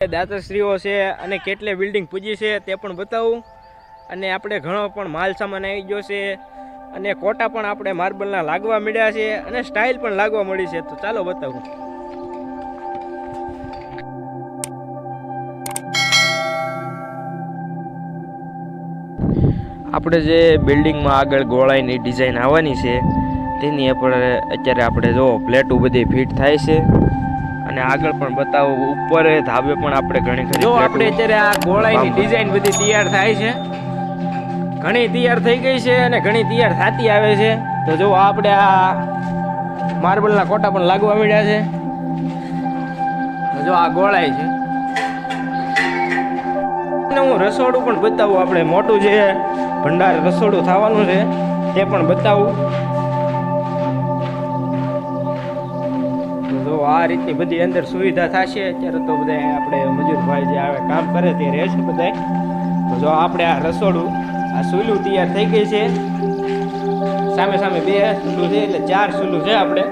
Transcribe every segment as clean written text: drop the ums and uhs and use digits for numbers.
દાતાશ્રીઓ છે અને કેટલે બિલ્ડિંગ પૂજી છે તે પણ બતાવું. અને આપણે ઘણો પણ માલ સામાન આવી ગયો છે અને કોટા પણ આપણે માર્બલના લાગવા મળ્યા છે અને સ્ટાઇલ પણ લાગવા મળી છે. તો ચાલો બતાવું. આપણે જે બિલ્ડિંગમાં આગળ ગોળાઈની ડિઝાઇન આવવાની છે તેની અત્યારે આપણે જો પ્લેટો બધી ફિટ થાય છે અને આગળ પણ બતાવો. ઉપર ધાબે પણ આપણે ઘણી જો આપણે અત્યારે આ ગોળાઈની ડિઝાઇન બધી તૈયાર થાય છે. ઘણી તૈયાર થઈ ગઈ છે અને ઘણી તૈયાર થતી આવે છે. તો જો આપણે આ માર્બલના કોટા પણ લાગવા મળ્યા છે. જો આ ગોળાઈ છે. હું રસોડું પણ બતાવું. આપણે મોટું જે ભંડાર રસોડું થવાનું છે તે પણ બતાવું. જો આ રીતની બધી અંદર સુવિધા થશે. અત્યારે તો બધા આપણે મજૂરભાઈ જે આવે કામ કરે તે રહેશે બધા. તો જો આપણે આ રસોડું આ સુલું તૈયાર થઈ ગઈ છે. સામે સામે 2 સુલું છે એટલે 4 સુલું છે આપણે.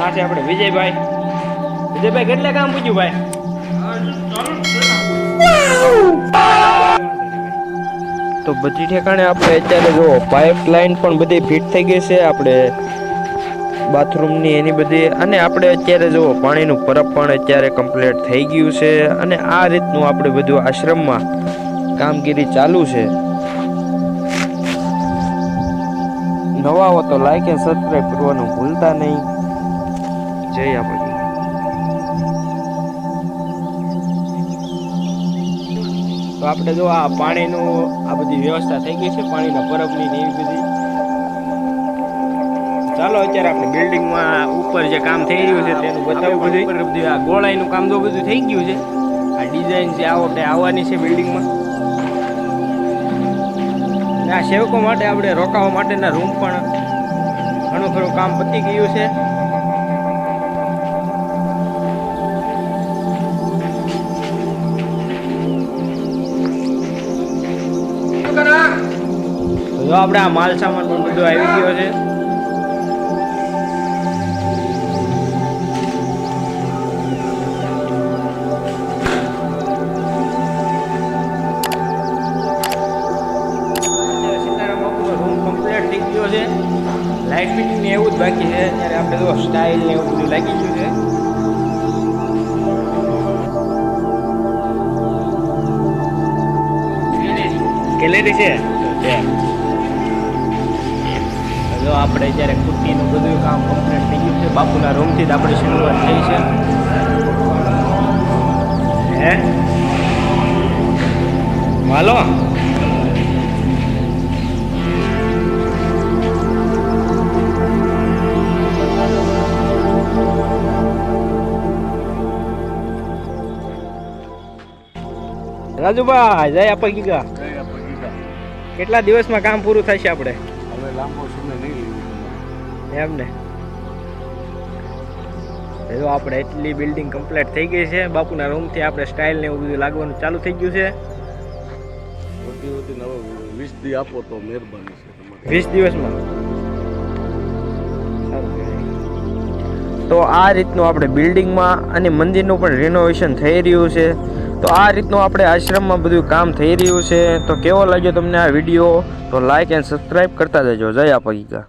આ છે આપણે વિજયભાઈ. વિજયભાઈ કેટલે કામ પૂછ્યું ભાઈ? તો બધી ઠેકાણે આપણે અત્યારે જો પાઇપ લાઈન પણ બધી ફિટ થઈ ગઈ છે આપણે બાથરૂમની એની બધી. અને આપણે અત્યારે જો પાણીનું પરબ પણ અત્યારે કમ્પ્લીટ થઈ ગયું છે. અને આ રીતનું આપણે બધું આશ્રમમાં કામગીરી ચાલુ છે. નવા હો તો લાઈક અને સબસ્ક્રાઈબ કરવાનું ભૂલતા નહીં. જય આપણી. તો આપણે જો આ પાણીનું આ બધી વ્યવસ્થા થઈ ગઈ છે પાણીના પરબની ને એવી બધી. ચાલો અત્યારે આપણે બિલ્ડિંગમાં ઉપર જે કામ થઈ રહ્યું છે તેનું બતાવું બધું. આ ગોળાઈનું કામ તો બધું થઈ ગયું છે. આ ડિઝાઇન છે આપણે આવવાની છે બિલ્ડિંગમાં. અને આ સેવકો માટે આપણે રોકાવા માટેના રૂમ પણ ઘણું ખરું કામ પતી ગયું છે. જો આપણે આ માલ સામાન પણ બધો આવી ગયો છે. સીતારામ બાપુનો રૂમ કમ્પ્લીટ થઈ ગયો છે. લાઇટ ફિટિંગ ને એવું જ બાકી છે. અત્યારે આપણે જો સ્ટાઇલ ને એવું બધું લાગી ગયું છે. ગેલેરી છે. જો આપણે અત્યારે કુટ્ટીનું બધું કામ કમ્પ્લીટ થઈ ગયું છે. બાપુના રૂમથી જ આપણી શરૂઆત થઈ છે. હે હાલો. રાજુભાઈ જય આપા ગીગા. કેટલા દિવસમાં કામ પૂરું થશે આપણે? હવે લાંબો સમય નહીં એમ ને. જો આપણે એટલી બિલ્ડિંગ કમ્પ્લીટ થઈ ગઈ છે. બાપુના રૂમથી આપણે સ્ટાઇલ ને એવું બધું લાગવાનું ચાલુ થઈ ગયું છે. વધીને હવે 20 દી આપો તો મહેરબાની છે. 20 દિવસમાં તો આ રીતનું આપણે બિલ્ડિંગમાં અને મંદિરનું પણ રિનોવેશન થઈ રહ્યું છે. તો આ રીતનું આપણે આશ્રમમાં બધું કામ થઈ રહ્યું છે. તો કેવો લાગ્યો તમને આ વિડીયો? તો લાઈક એન્ડ સબસ્ક્રાઈબ કરતા જજો. જય આપા ગીગા.